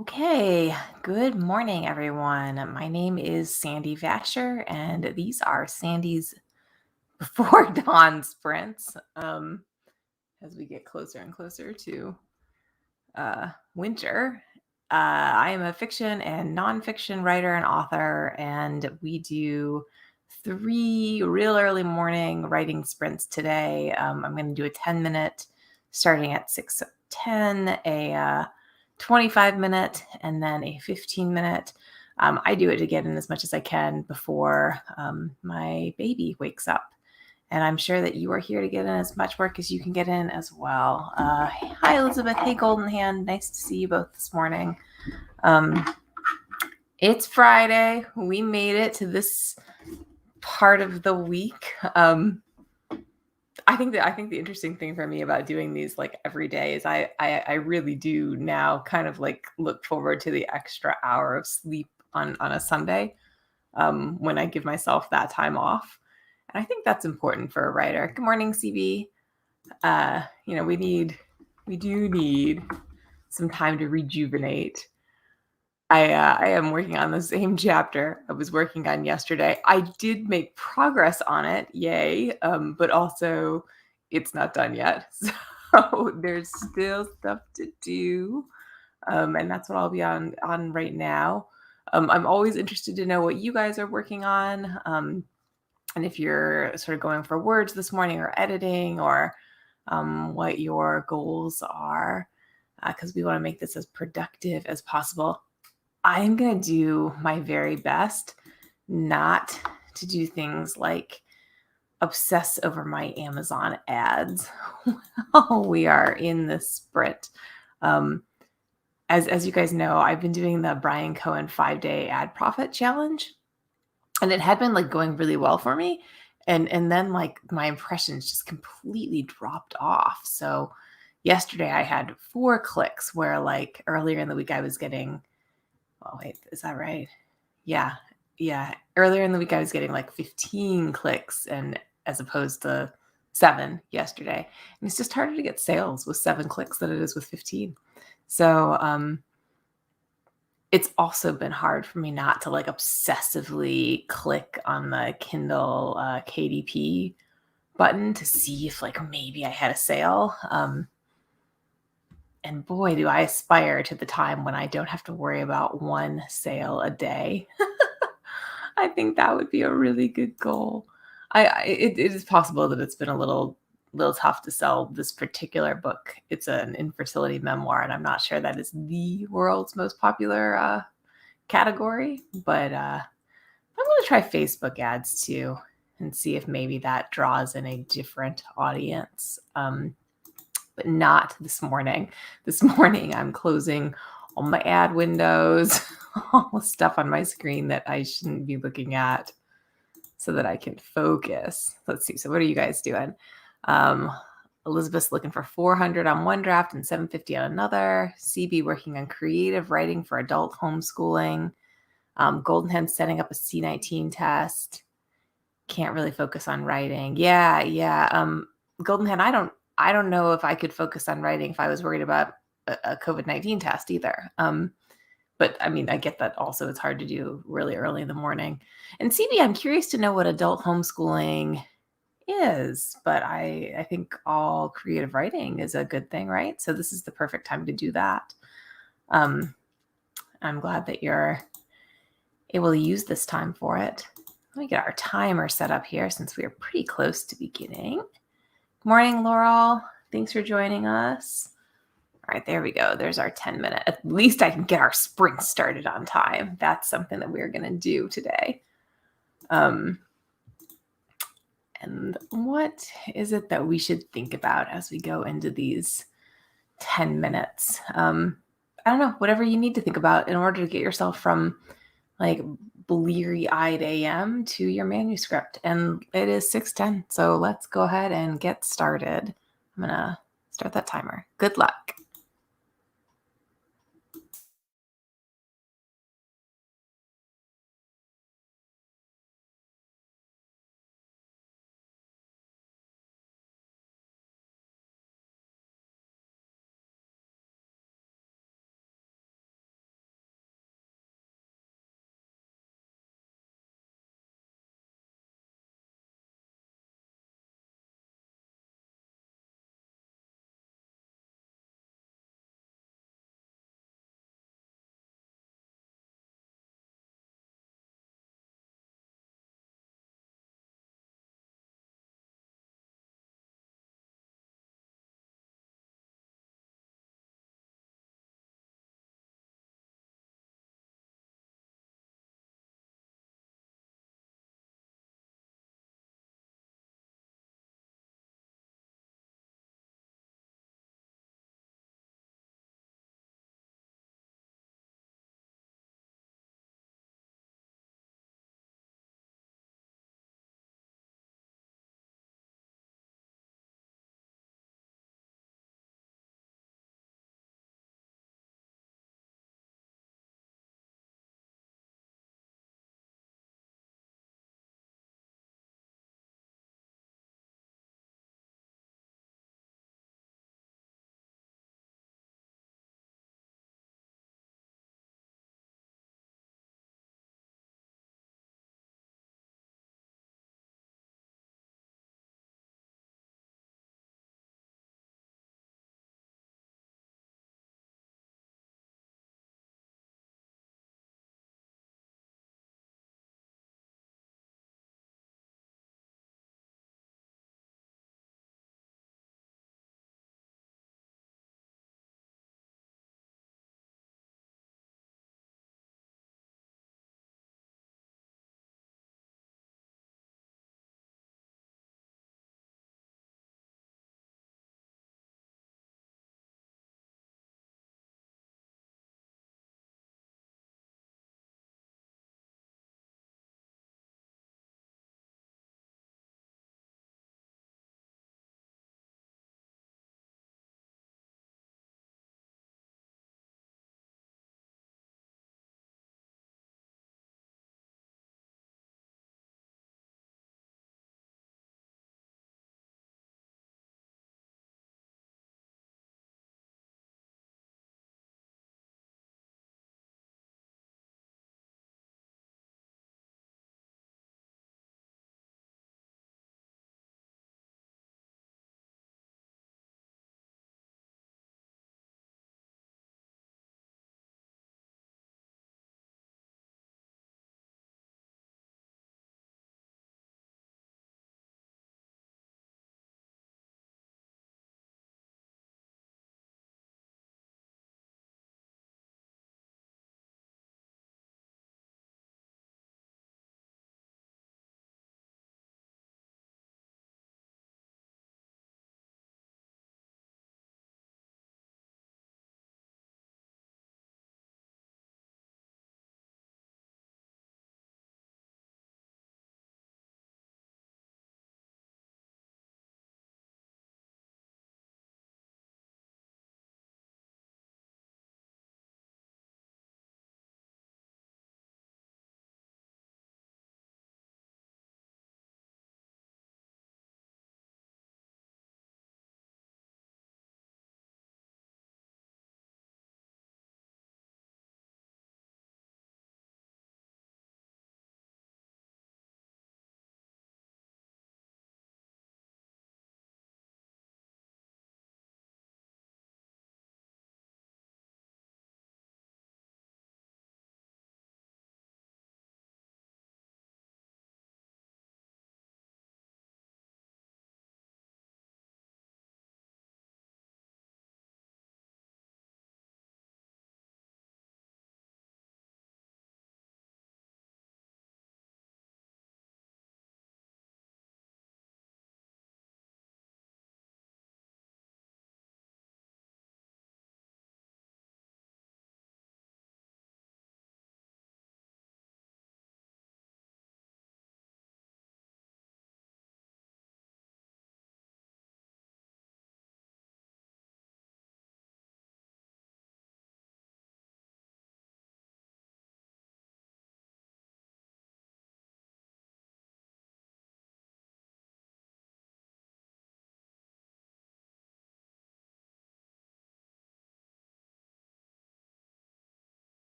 Okay, good morning, everyone. My name is Sandy Vasher, and these are Sandy's before dawn sprints. As we get closer and closer to winter, I am a fiction and nonfiction writer and author, and we do three real early morning writing sprints today. I'm going to do a 10-minute starting at 6:10, a 25-minute, and then a 15-minute. I do it to get in as much as I can before my baby wakes up. And I'm sure that you are here to get in as much work as you can get in as well. Hi, Elizabeth. Hey, Golden Hand. Nice to see you both this morning. Um, it's Friday. We made it to this part of the week. I think the interesting thing for me about doing these like every day is I really do now kind of like look forward to the extra hour of sleep on a Sunday when I give myself that time off. And I think that's important for a writer. Good morning, CB. We do need some time to rejuvenate. I am working on the same chapter I was working on yesterday. I did make progress on it, yay! But also it's not done yet, so there's still stuff to do, and that's what I'll be on right now. I'm always interested to know what you guys are working on, and if you're sort of going for words this morning or editing or what your goals are, because we want to make this as productive as possible. I'm going to do my very best not to do things like obsess over my Amazon ads while we are in this sprint. Um, as you guys know, I've been doing the Brian Cohen 5-day ad profit challenge, and it had been like going really well for me. And then like my impressions just completely dropped off. So yesterday I had 4 clicks where like earlier in the week I was getting, oh wait, is that right? Yeah. Yeah. Earlier in the week I was getting like 15 clicks and as opposed to 7 yesterday. And it's just harder to get sales with 7 clicks than it is with 15. So it's also been hard for me not to like obsessively click on the Kindle KDP button to see if like maybe I had a sale. And boy, do I aspire to the time when I don't have to worry about one sale a day. I think that would be a really good goal. It is possible that it's been a little tough to sell this particular book. It's an infertility memoir, and I'm not sure that is the world's most popular category, but I'm going to try Facebook ads too and see if maybe that draws in a different audience. But not this morning. This morning, I'm closing all my ad windows, all the stuff on my screen that I shouldn't be looking at so that I can focus. Let's see. So what are you guys doing? Um, Elizabeth's looking for 400 on one draft and 750 on another. CB working on creative writing for adult homeschooling. Golden Hen setting up a C19 test. Can't really focus on writing. Yeah. Golden Hen, I don't know if I could focus on writing if I was worried about a COVID-19 test either. But I mean, I get that also it's hard to do really early in the morning. And CB, I'm curious to know what adult homeschooling is, but I think all creative writing is a good thing, right? So this is the perfect time to do that. I'm glad that you're able to use this time for it. Let me get our timer set up here since we are pretty close to beginning. Morning, Laurel. Thanks for joining us. All right, there we go. There's our 10-minute. At least I can get our sprint started on time. That's something that we're going to do today. And what is it that we should think about as we go into these 10 minutes? I don't know, whatever you need to think about in order to get yourself from like bleary-eyed AM to your manuscript. And it is 6:10. So let's go ahead and get started. I'm going to start that timer. Good luck.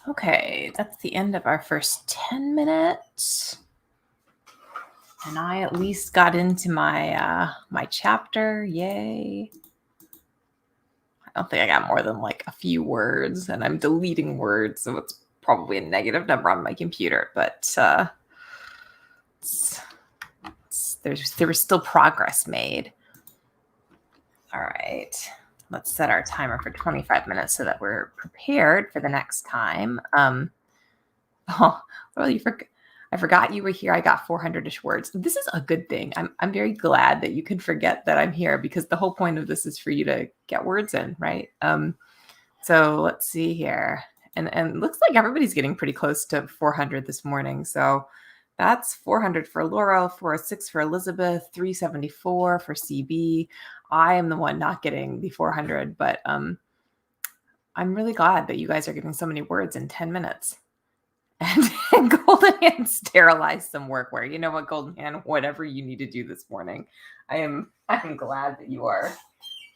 Okay, that's the end of our first 10 minutes. And I at least got into my chapter. Yay. I don't think I got more than like a few words, and I'm deleting words, so it's probably a negative number on my computer, but there was still progress made. All right. Let's set our timer for 25 minutes so that we're prepared for the next time. Oh, well, I forgot you were here. I got 400-ish words. This is a good thing. I'm very glad that you can forget that I'm here, because the whole point of this is for you to get words in, right? So let's see here. And it looks like everybody's getting pretty close to 400 this morning. So that's 400 for Laura, 406 for Elizabeth, 374 for CB. I am the one not getting the 400, but I'm really glad that you guys are getting so many words in 10 minutes. And Golden Hand sterilized some workwear. You know what, Golden Hand, whatever you need to do this morning, I'm glad that you are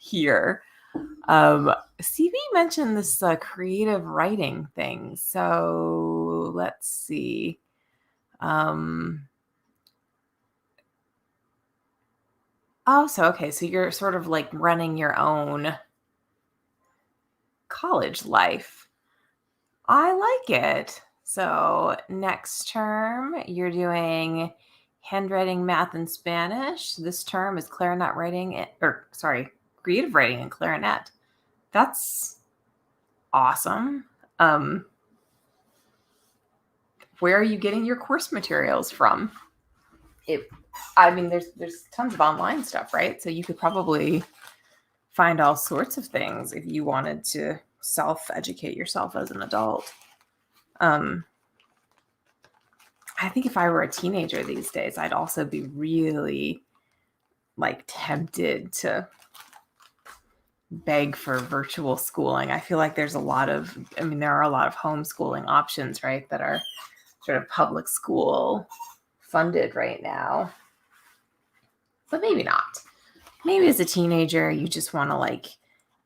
here. CB mentioned this creative writing thing. So let's see. Okay. So you're sort of like running your own college life. I like it. So next term, you're doing handwriting, math, and Spanish. This term is clarinet writing, creative writing and clarinet. That's awesome. Where are you getting your course materials from? There's tons of online stuff, right? So you could probably find all sorts of things if you wanted to self-educate yourself as an adult. I think if I were a teenager these days, I'd also be really like tempted to beg for virtual schooling. I feel like there are a lot of homeschooling options, right, that are sort of public school funded right now. But maybe not. Maybe as a teenager, you just want to like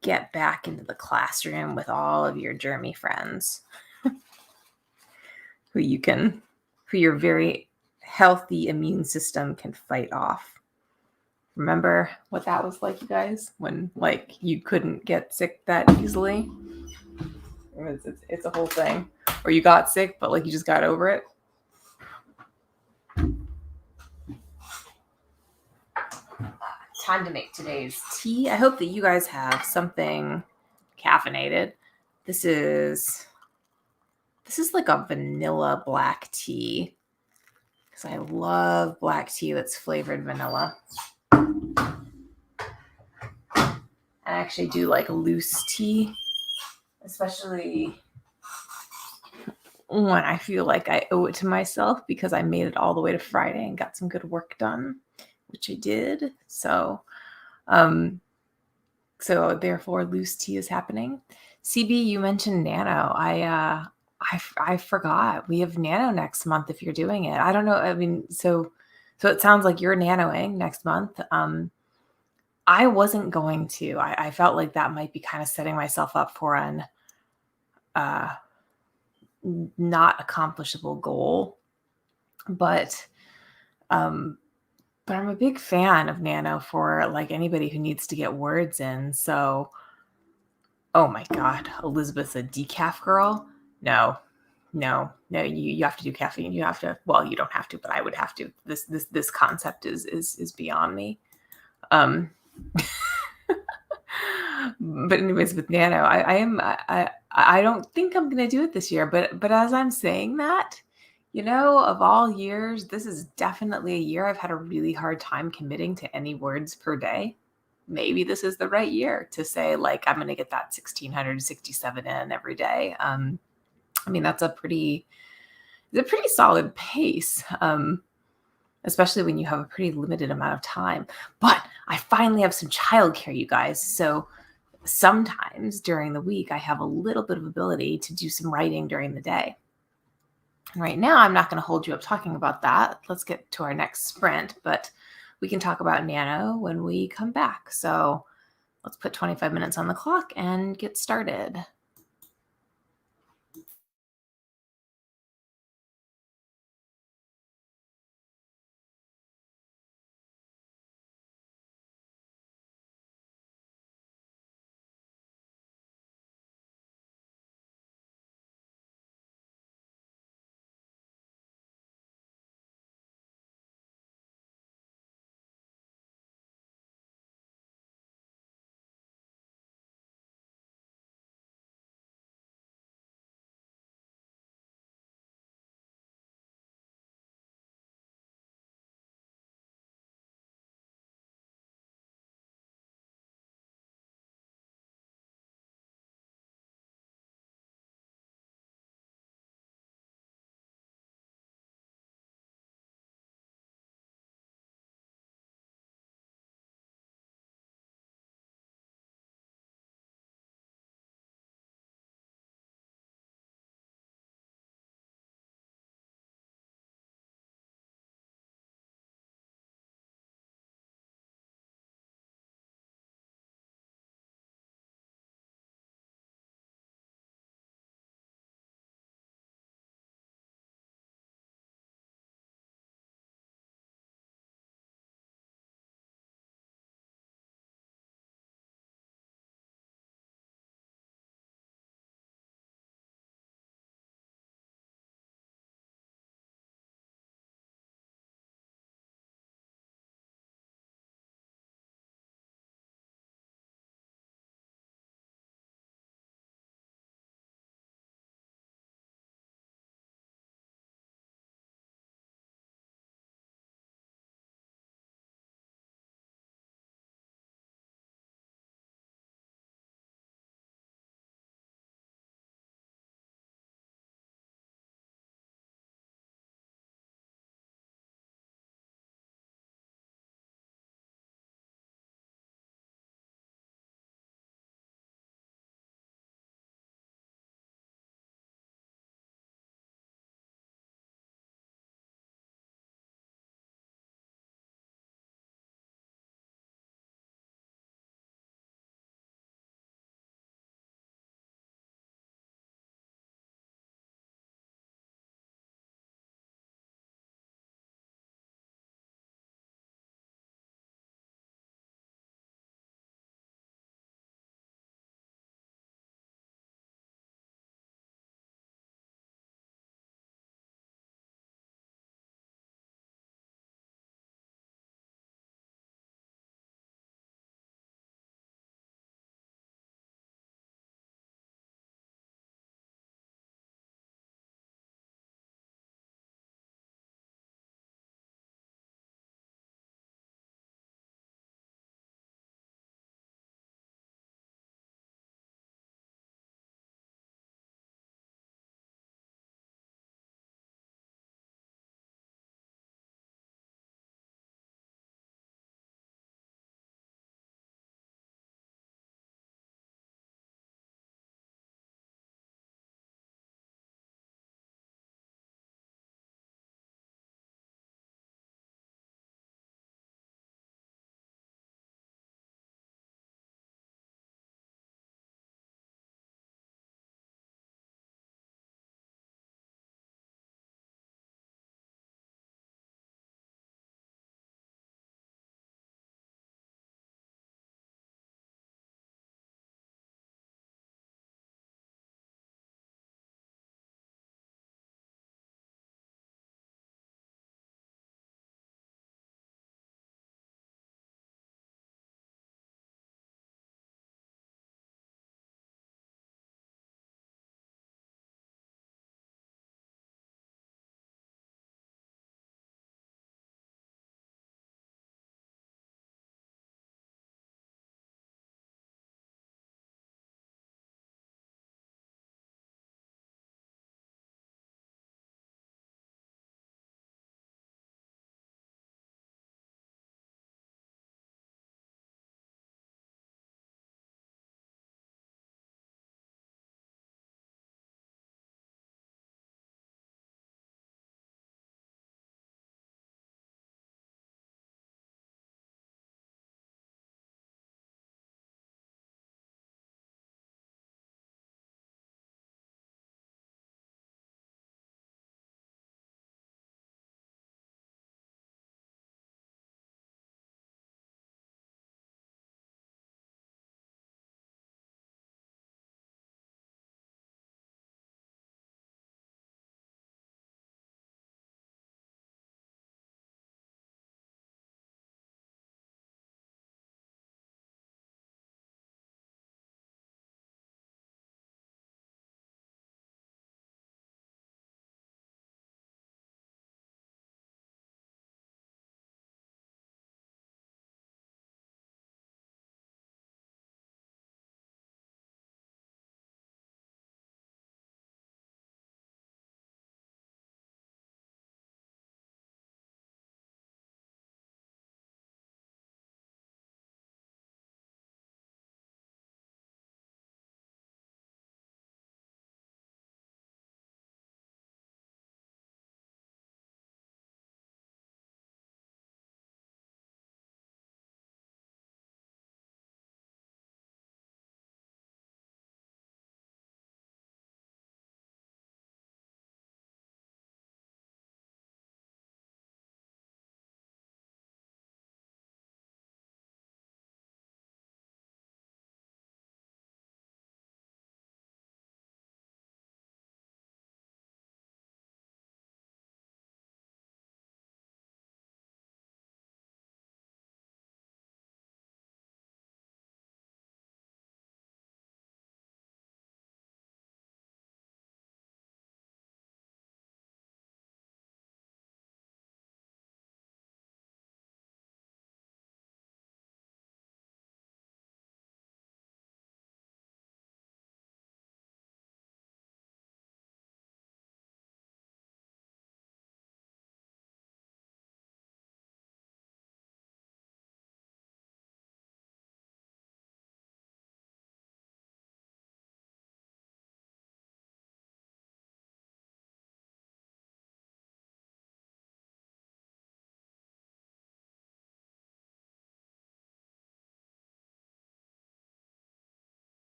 get back into the classroom with all of your germy friends who your very healthy immune system can fight off. Remember what that was like, you guys, when like you couldn't get sick that easily? It's a whole thing. Or you got sick, but like you just got over it. Time to make today's tea. I hope that you guys have something caffeinated. This is like a vanilla black tea, because I love black tea that's flavored vanilla. I actually do like loose tea, especially when I feel like I owe it to myself because I made it all the way to Friday and got some good work done, which I did. So therefore loose tea is happening. CB, you mentioned Nano. I forgot. We have Nano next month if you're doing it. I don't know. I mean, so it sounds like you're nanoing next month. I wasn't going to. I felt like that might be kind of setting myself up for an not accomplishable goal. But I'm a big fan of Nano for like anybody who needs to get words in. So, oh my God, Elizabeth's a decaf girl. No, you have to do caffeine. You have to, well, you don't have to, but I would have to. This concept is beyond me. But anyways, with Nano, I don't think I'm going to do it this year, but as I'm saying that, you know, of all years, this is definitely a year I've had a really hard time committing to any words per day. Maybe this is the right year to say, like, I'm going to get that 1,667 in every day. I mean, that's a pretty solid pace, especially when you have a pretty limited amount of time. But I finally have some childcare, you guys. So sometimes during the week, I have a little bit of ability to do some writing during the day. And right now, I'm not going to hold you up talking about that. Let's get to our next sprint, but we can talk about Nano when we come back. So let's put 25 minutes on the clock and get started.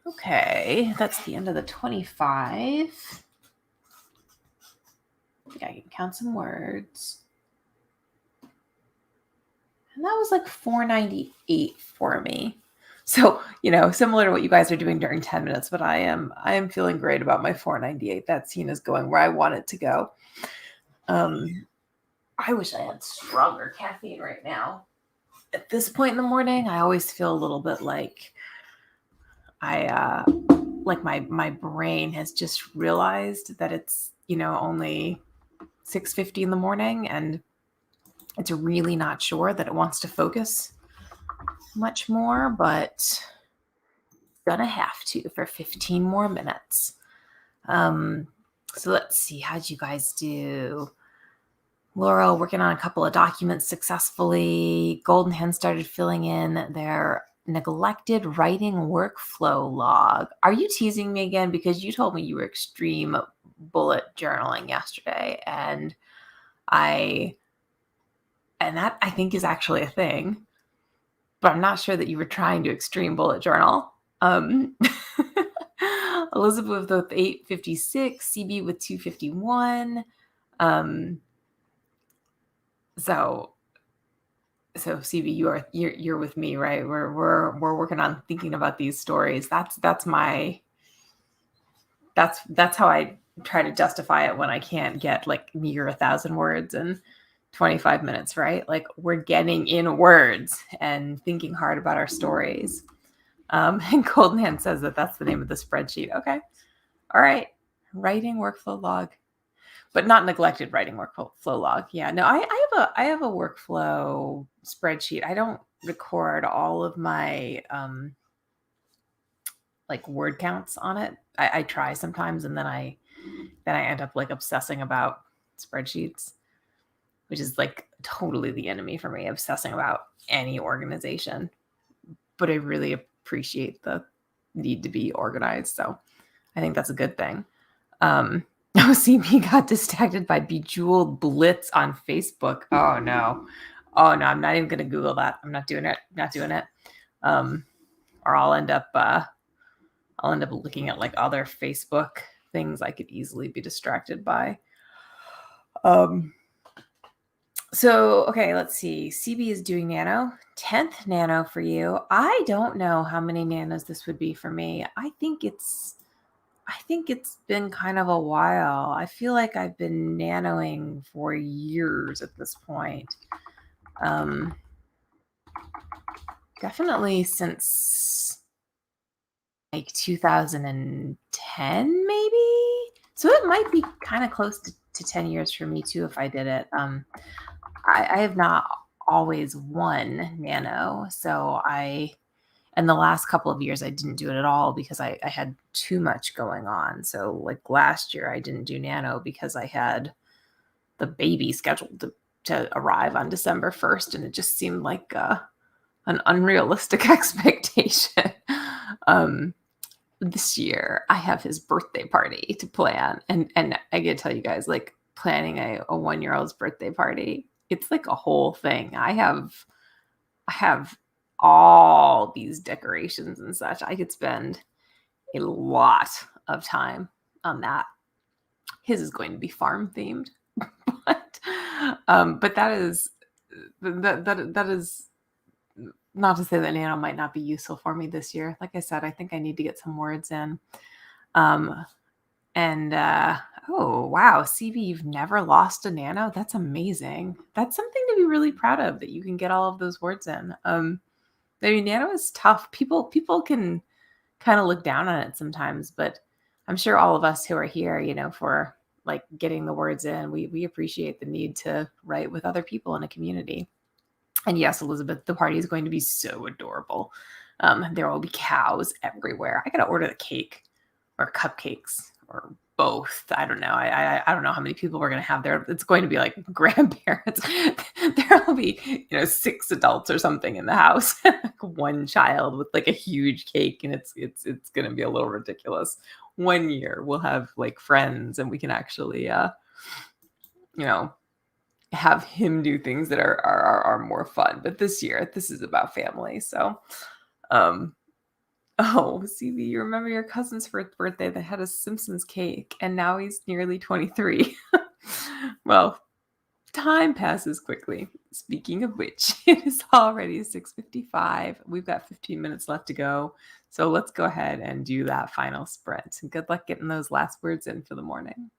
Okay, that's the end of the 25. I think I can count some words. And that was like 498 for me. So, similar to what you guys are doing during 10 minutes, but I am feeling great about my 498. That scene is going where I want it to go. I wish I had stronger caffeine right now. At this point in the morning, I always feel a little bit like my brain has just realized that it's, only 6:50 in the morning, and it's really not sure that it wants to focus much more, but gonna have to for 15 more minutes. So let's see, how'd you guys do? Laurel working on a couple of documents successfully. Golden Hen started filling in their neglected writing workflow log. Are you teasing me again? Because you told me you were extreme bullet journaling yesterday, and that I think is actually a thing, but I'm not sure that you were trying to extreme bullet journal. Elizabeth with 856, CB with 251. So CB, you're with me, right? We're working on thinking about these stories. That's how I try to justify it when I can't get like near 1,000 words in 25 minutes, right? Like, we're getting in words and thinking hard about our stories. And Golden Hand says that that's the name of the spreadsheet. Okay. All right. Writing workflow log, but not neglected writing workflow log. Yeah, no, I have a workflow spreadsheet. I don't record all of my like word counts on it. I try sometimes, and then I end up like obsessing about spreadsheets, which is like totally the enemy for me, obsessing about any organization. But I really appreciate the need to be organized. So I think that's a good thing. OCB got distracted by Bejeweled Blitz on Facebook. Oh no. I'm not even going to Google that. I'm not doing it. Or I'll end up looking at like other Facebook things I could easily be distracted by. So, okay, let's see. CB is doing nano. 10th nano for you. I don't know how many nanos this would be for me. I think it's been kind of a while. I feel like I've been nanoing for years at this point. Definitely since like 2010, maybe. So it might be kind of close to 10 years for me too if I did it. I have not always won nano, so in the last couple of years I didn't do it at all because I had too much going on. So like last year I didn't do nano because I had the baby scheduled to arrive on December 1st, and it just seemed like an unrealistic expectation. This year I have his birthday party to plan, and I gotta tell you guys, like, planning a 1-year-old's birthday party, it's like a whole thing. I have all these decorations and such. I could spend a lot of time on that. His is going to be farm themed, but that is not to say that nano might not be useful for me this year. Like I said, I think I need to get some words in. Oh wow, CB, you've never lost a nano? That's amazing. That's something to be really proud of, that you can get all of those words in. I mean, nano is tough. People can kind of look down on it sometimes, but I'm sure all of us who are here, for like getting the words in, we appreciate the need to write with other people in a community. And yes, Elizabeth, the party is going to be so adorable. There will be cows everywhere. I gotta order the cake or cupcakes or both. I don't know. I don't know how many people we're gonna have there. It's going to be like grandparents. There will be 6 adults or something in the house, like one child with like a huge cake, and it's gonna be a little ridiculous. One year we'll have like friends, and we can actually have him do things that are more fun. But this year, this is about family. So Oh, CB, you remember your cousin's first birthday that had a Simpsons cake, and now he's nearly 23. Well, time passes quickly. Speaking of which, it is already 6:55. We've got 15 minutes left to go. So let's go ahead and do that final sprint. And good luck getting those last words in for the morning.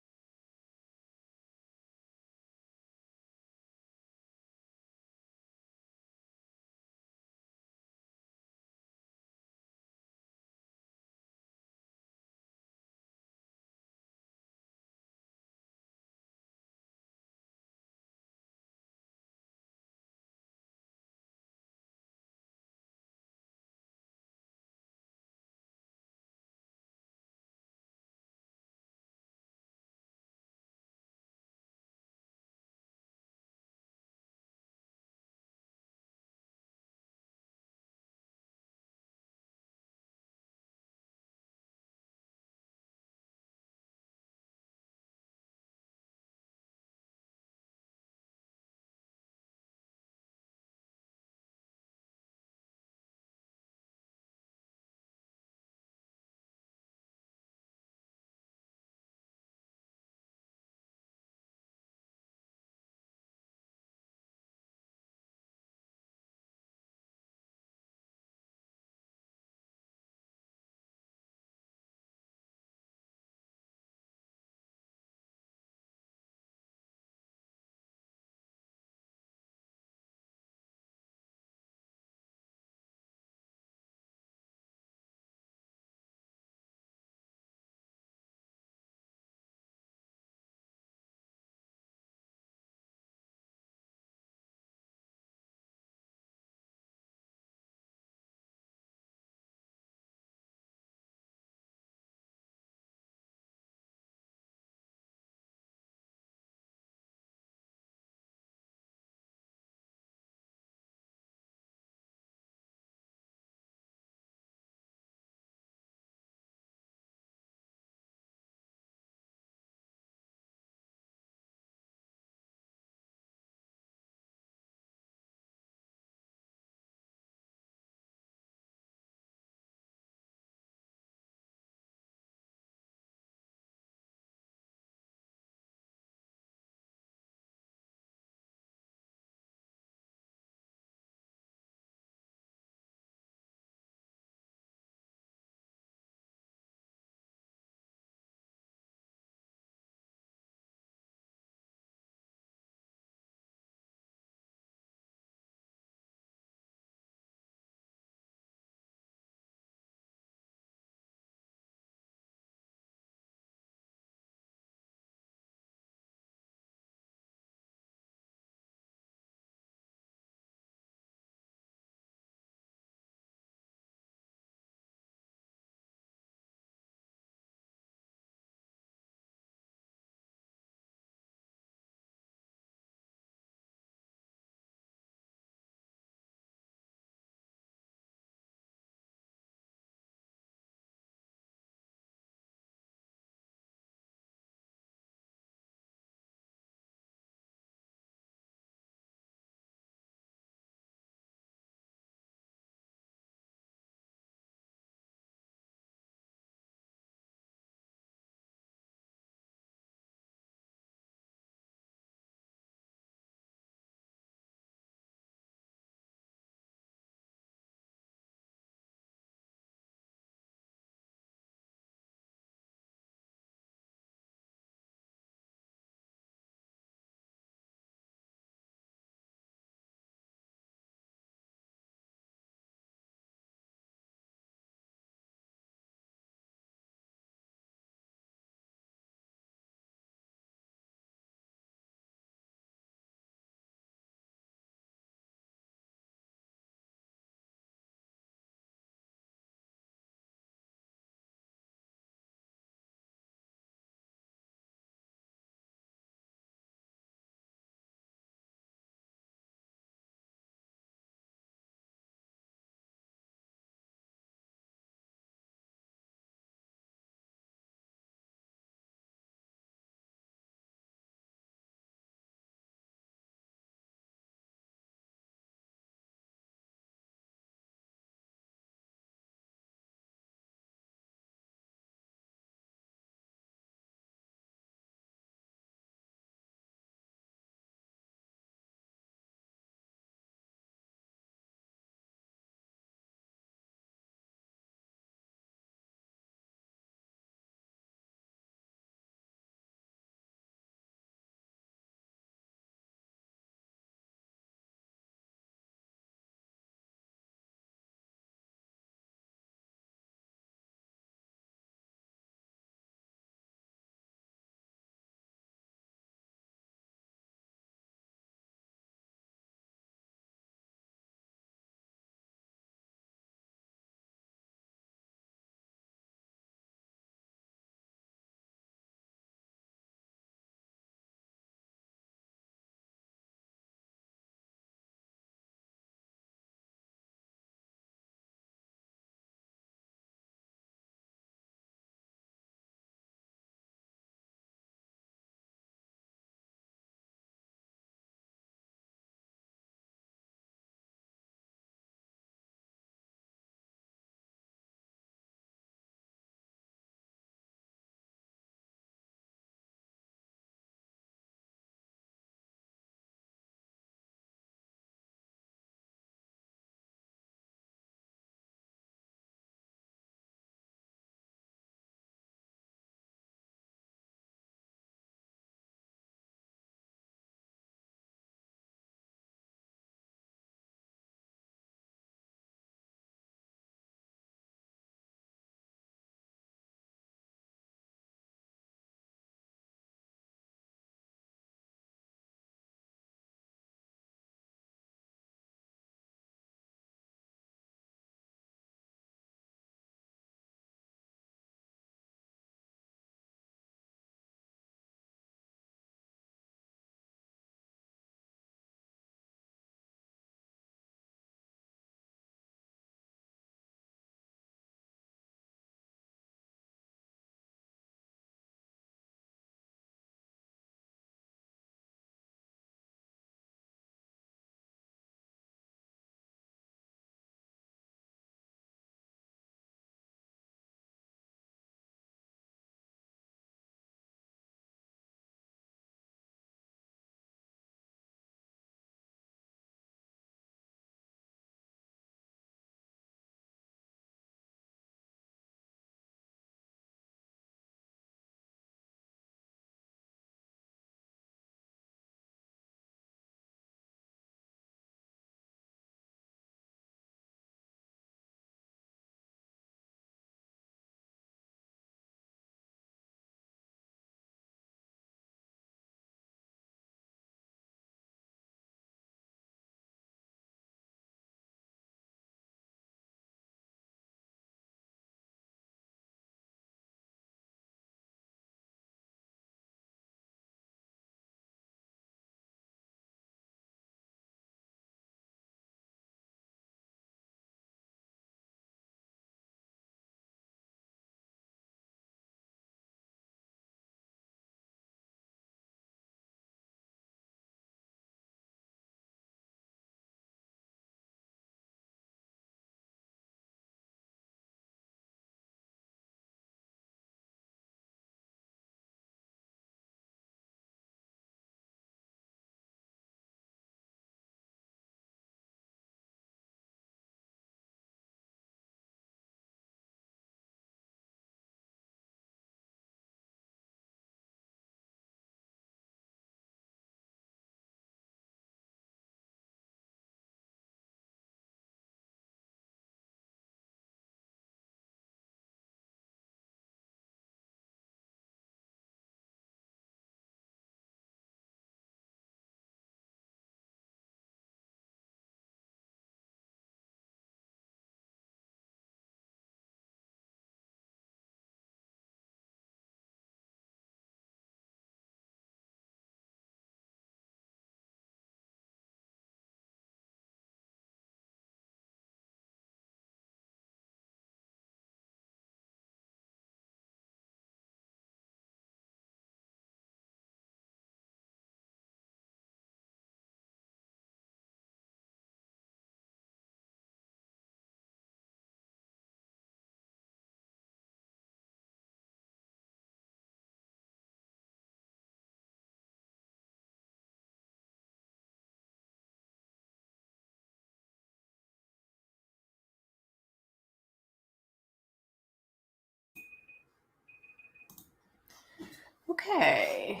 Okay.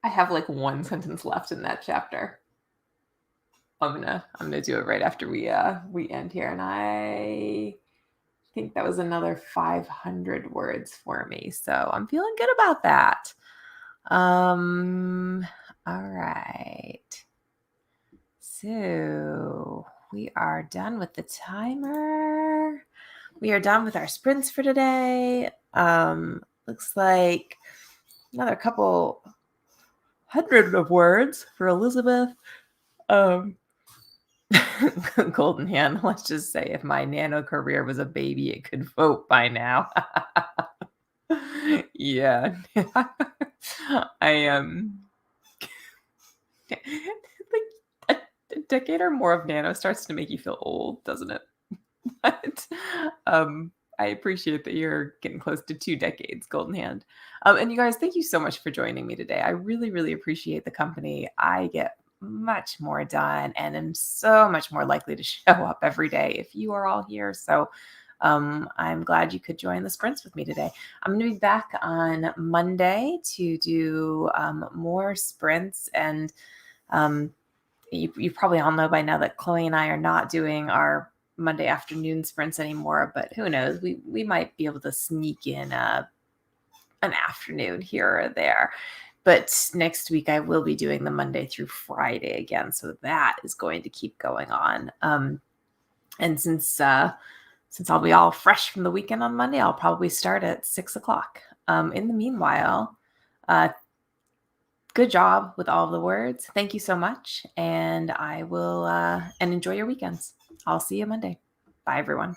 I have like one sentence left in that chapter. I'm gonna do it right after we end here, and I think that was another 500 words for me. So I'm feeling good about that. All right. So we are done with the timer. We are done with our sprints for today. Looks like another couple hundred of words for Elizabeth. Golden Hand, let's just say if my nano career was a baby, it could vote by now. Yeah. I am like a decade or more of nano starts to make you feel old, doesn't it? But I appreciate that you're getting close to 2 decades, Golden Hand. And you guys, thank you so much for joining me today. I really, really appreciate the company. I get much more done and am so much more likely to show up every day if you are all here. So I'm glad you could join the sprints with me today. I'm going to be back on Monday to do more sprints. And you probably all know by now that Chloe and I are not doing our Monday afternoon sprints anymore, but who knows? We might be able to sneak in an afternoon here or there. But next week I will be doing the Monday through Friday again, so that is going to keep going on. And since I'll be all fresh from the weekend on Monday, I'll probably start at 6:00. In the meanwhile, good job with all of the words. Thank you so much, and I will and enjoy your weekends. I'll see you Monday. Bye, everyone.